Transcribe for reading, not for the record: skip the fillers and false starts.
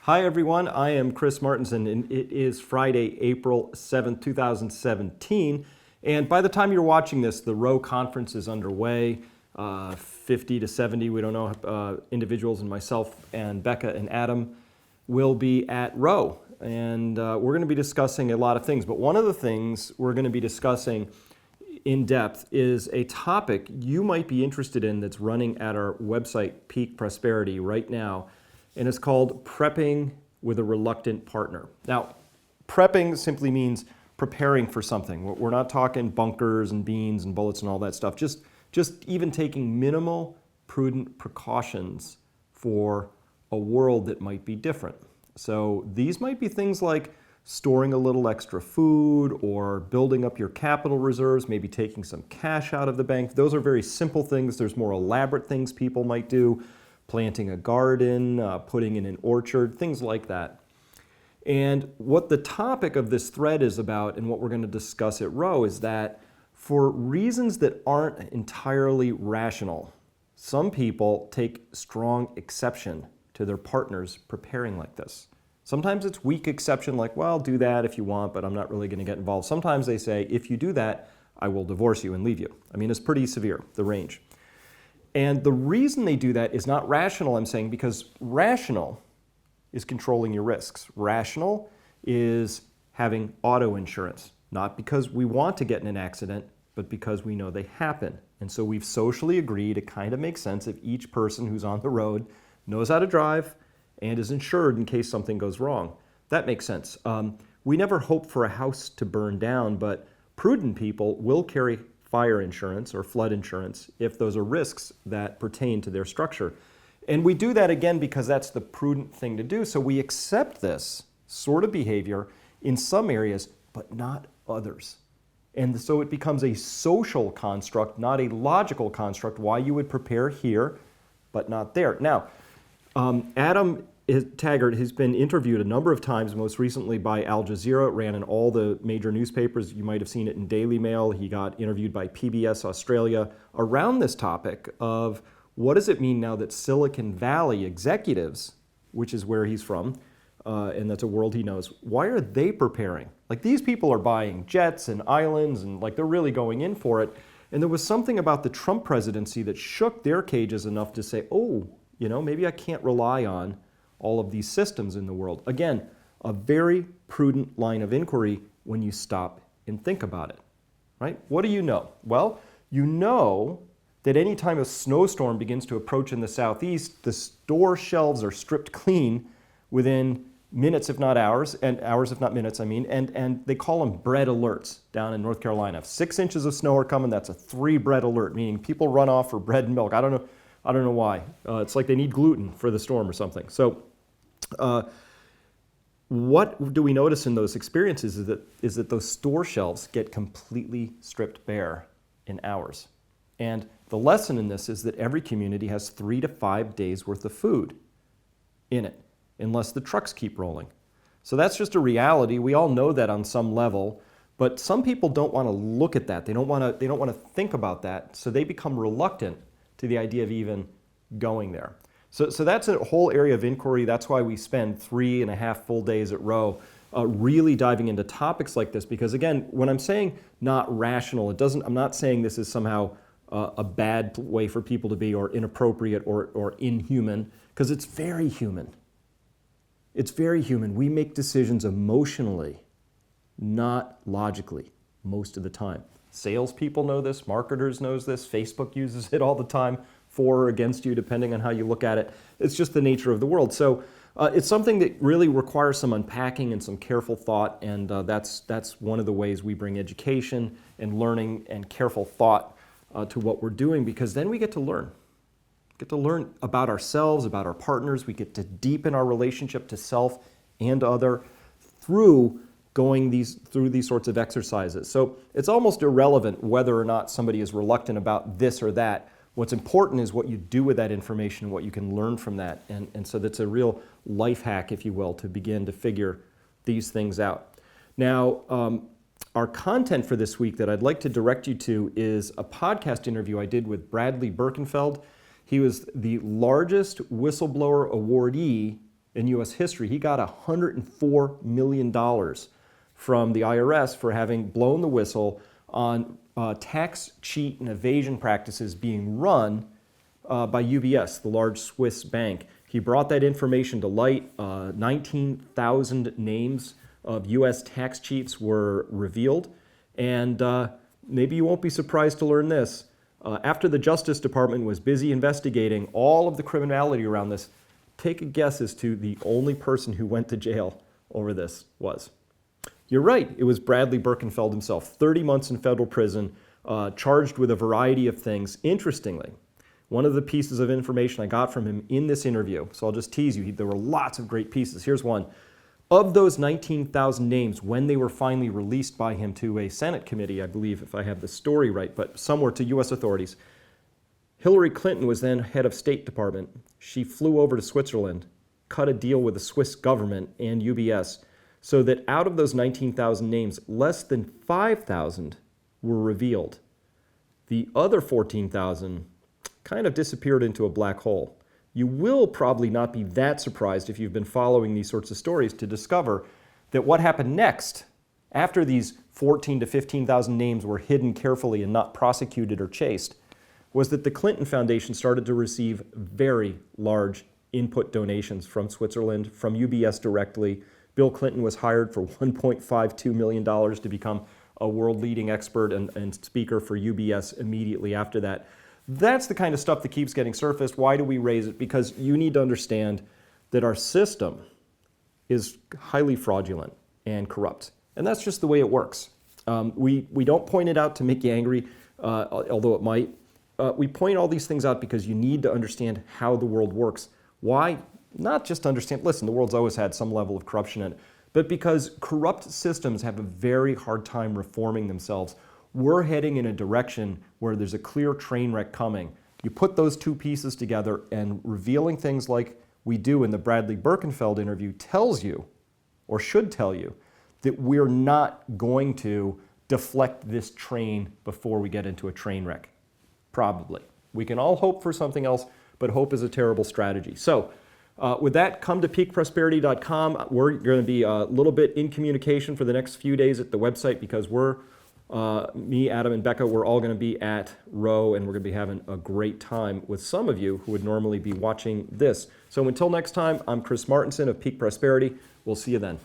Hi everyone, I am Chris Martinson and it is Friday, April 7th, 2017. And by the time you're watching this, the Row conference is underway. 50 to 70, we don't know, individuals, and myself and Becca and Adam will be at Row. And we're going to be discussing a lot of things. But one of the things we're going to be discussing in depth is a topic you might be interested in that's running at our website, Peak Prosperity, right now. And it's called Prepping with a Reluctant Partner. Now, prepping simply means preparing for something. We're not talking bunkers and beans and bullets and all that stuff. Just even taking minimal, prudent precautions for a world that might be different. So these might be things like storing a little extra food or building up your capital reserves, maybe taking some cash out of the bank. Those are very simple things. There's more elaborate things people might do. Planting a garden, putting in an orchard, things like that. And what the topic of this thread is about and what we're going to discuss at Row is that for reasons that aren't entirely rational, some people take strong exception to their partners preparing like this. Sometimes it's weak exception, like, well, do that if you want, but I'm not really going to get involved. Sometimes they say, if you do that, I will divorce you and leave you. I mean, it's pretty severe, the range. And the reason they do that is not rational, I'm saying, because rational is controlling your risks. Rational is having auto insurance, not because we want to get in an accident, but because we know they happen. And so we've socially agreed it kind of makes sense if each person who's on the road knows how to drive and is insured in case something goes wrong. That makes sense. We never hope for a house to burn down, but prudent people will carry fire insurance or flood insurance if those are risks that pertain to their structure. And we do that again because that's the prudent thing to do. So we accept this sort of behavior in some areas, but not others. And so it becomes a social construct, not a logical construct, why you would prepare here, but not there. Now, Adam Taggart has been interviewed a number of times, most recently by Al Jazeera. It ran in all the major newspapers. You might have seen it in Daily Mail. He got interviewed by PBS Australia around this topic of what does it mean now that Silicon Valley executives, which is where he's from, and that's a world he knows, why are they preparing? Like, these people are buying jets and islands and like they're really going in for it. And there was something about the Trump presidency that shook their cages enough to say, oh, you know, maybe I can't rely on all of these systems in the world. Again, a very prudent line of inquiry when you stop and think about it, right? What do you know? Well, you know that anytime a snowstorm begins to approach in the southeast, the store shelves are stripped clean within minutes, if not hours, and hours, if not minutes, I mean, and they call them bread alerts down in North Carolina. If 6 inches of snow are coming, that's a 3 bread alert, meaning people run off for bread and milk. I don't know why. It's like they need gluten for the storm or something. So what do we notice in those experiences is that those store shelves get completely stripped bare in hours. And the lesson in this is that every community has 3 to 5 days worth of food in it, unless the trucks keep rolling. So that's just a reality. We all know that on some level, but some people don't want to look at that. They don't want to think about that, so they become reluctant to the idea of even going there. So that's a whole area of inquiry. That's why we spend 3.5 full days at Row really diving into topics like this. Because again, when I'm saying not rational, I'm not saying this is somehow a bad way for people to be or inappropriate or inhuman, because it's very human. It's very human. We make decisions emotionally, not logically, most of the time. Salespeople know this, marketers knows this, Facebook uses it all the time, for or against you, depending on how you look at it. It's just the nature of the world. So it's something that really requires some unpacking and some careful thought, and that's one of the ways we bring education and learning and careful thought to what we're doing, because then we get to learn. Get to learn about ourselves, about our partners. We get to deepen our relationship to self and other through going through these sorts of exercises. So it's almost irrelevant whether or not somebody is reluctant about this or that. What's important is what you do with that information, what you can learn from that. And so that's a real life hack, if you will, to begin to figure these things out. Now, our content for this week that I'd like to direct you to is a podcast interview I did with Bradley Birkenfeld. He was the largest whistleblower awardee in U.S. history. He got $104 million from the IRS for having blown the whistle on tax cheat and evasion practices being run by UBS, the large Swiss bank. He brought that information to light. 19,000 names of U.S. tax cheats were revealed. And maybe you won't be surprised to learn this. After the Justice Department was busy investigating all of the criminality around this, take a guess as to the only person who went to jail over this was. You're right, it was Bradley Birkenfeld himself, 30 months in federal prison, charged with a variety of things. Interestingly, one of the pieces of information I got from him in this interview, so I'll just tease you, there were lots of great pieces. Here's one. Of those 19,000 names, when they were finally released by him to a Senate committee, I believe, if I have the story right, but somewhere to U.S. authorities, Hillary Clinton was then head of State Department. She flew over to Switzerland, cut a deal with the Swiss government and UBS, so that out of those 19,000 names, less than 5,000 were revealed. The other 14,000 kind of disappeared into a black hole. You will probably not be that surprised if you've been following these sorts of stories to discover that what happened next, after these 14 to 15,000 names were hidden carefully and not prosecuted or chased, was that the Clinton Foundation started to receive very large input donations from Switzerland, from UBS directly. Bill Clinton was hired for $1.52 million to become a world-leading expert and speaker for UBS immediately after that. That's the kind of stuff that keeps getting surfaced. Why do we raise it? Because you need to understand that our system is highly fraudulent and corrupt. And that's just the way it works. We don't point it out to make you angry, although it might. We point all these things out because you need to understand how the world works. Why? Not just to understand, listen, the world's always had some level of corruption in it, but because corrupt systems have a very hard time reforming themselves. We're heading in a direction where there's a clear train wreck coming. You put those two pieces together, and revealing things like we do in the Bradley Birkenfeld interview tells you, or should tell you, that we're not going to deflect this train before we get into a train wreck. Probably. We can all hope for something else, but hope is a terrible strategy. So with that, come to peakprosperity.com. We're going to be a little bit in communication for the next few days at the website because me, Adam, and Becca, we're all going to be at Roe, and we're going to be having a great time with some of you who would normally be watching this. So until next time, I'm Chris Martenson of Peak Prosperity. We'll see you then.